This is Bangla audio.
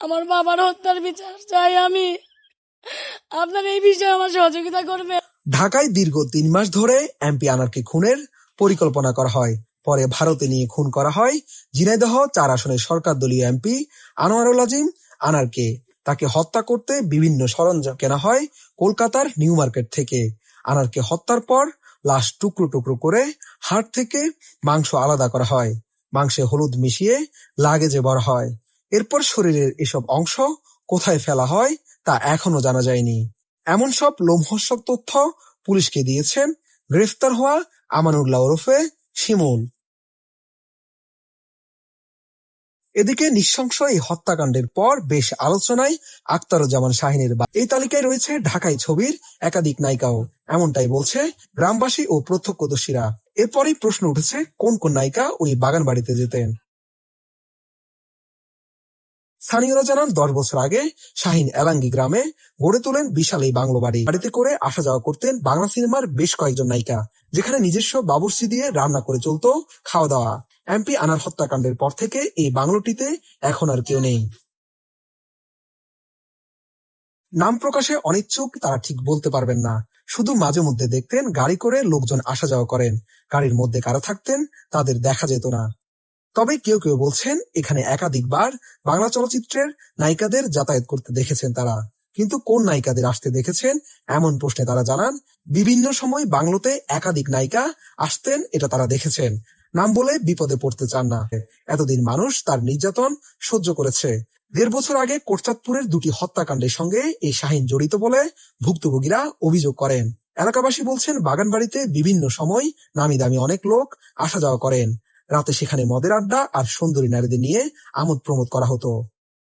আমার বাবার হত্যার বিচার চাই আমি। আপনার এই বিষয়ে আমার সহযোগিতা করবে। ঢাকায় দীর্ঘ ৩ মাস ধরে এমপি আনারকে খুনের পরিকল্পনা করা হয়। পরে ভারতে নিয়ে খুন করা হয় ঝিনাইদহ ৪ আসনের সরকার দলীয় এমপি আনোয়ারুল আজিম আনারকে। তাকে হত্যা করতে বিভিন্ন সরঞ্জাম কেনা হয় কলকাতার নিউ মার্কেট থেকে। আনারকে হত্যার পর লাশ টুকরো টুকরো করে হাড় থেকে মাংস আলাদা করা হয়। মাংসে হলুদ মিশিয়ে লাগেজে ভরা হয়। এরপর শরীরের এসব অংশ কোথায় ফেলা হয় তা এখনো জানা যায়নি। এমন সব লোমহর্ষক তথ্য পুলিশকে দিয়েছেন গ্রেফতার হওয়া আমানুল্লাহ ওরফে শিমুল। এদিকে নৃশংস এই হত্যাকাণ্ডের পর বেশ আলোচনায় আখতারুজ্জামান শাহীনের এই তালিকায় রয়েছে ঢাকাই ছবির একাধিক নায়িকাও, এমনটাই বলছে গ্রামবাসী ও প্রত্যক্ষদর্শীরা। এরপরই প্রশ্ন উঠেছে কোন কোন নায়িকা ওই বাগান বাড়িতে যেতেন। স্থানীয়রা জানান ১০ বছর আগে শাহীন এলাঙ্গি গ্রামে গড়ে তোলেন বিশাল এই বাংলো বাড়ি। বাড়িতে করে আসা যাওয়া করতেন বাংলা সিনেমার বেশ কয়েকজন নায়িকা, যেখানে নিজস্ব বাবুর্চি দিয়ে রান্না করে চলত খাওয়া দাওয়া। এমপি আনার হত্যাকাণ্ডের পর থেকে এই বাংলোটিতে এখন আর কেউ নেই। নাম প্রকাশে অনিচ্ছুক তারা ঠিক বলতে পারবেন না। শুধু মাঝে মধ্যে দেখতেন গাড়ি করে লোকজন আসা যাওয়া করেন। গাড়ির মধ্যে কারা থাকতেন তাদের দেখা যেত না। তবে কেউ কেউ বলছেন এখানে একাধিকবার বাংলা চলচ্চিত্রের নায়িকাদের যাতায়াত করতে দেখেছেন তারা। কিন্তু কোন নায়িকাদের আসতে দেখেছেন এমন প্রশ্নে তারা জানান, বিভিন্ন সময় বাংলোতে একাধিক নায়িকা আসতেন, এটা তারা দেখেছেন। নাম বলে বিপদে পড়তে চান না। এতদিন মানুষ তার নির্যাতন সহ্য করেছে। ১.৫ বছর আগে কোটচাঁদপুরের ২টি হত্যাকাণ্ডের সঙ্গে এই শাহীন জড়িত বলে ভুক্তভোগীরা অভিযোগ করেন। এলাকাবাসী বলছেন বাগানবাড়িতে বিভিন্ন সময় নামি দামি অনেক লোক আসা যাওয়া করেন। রাতে সেখানে মদের আড্ডা আর সুন্দরী নারীদের নিয়ে আমোদ প্রমোদ করা হতো।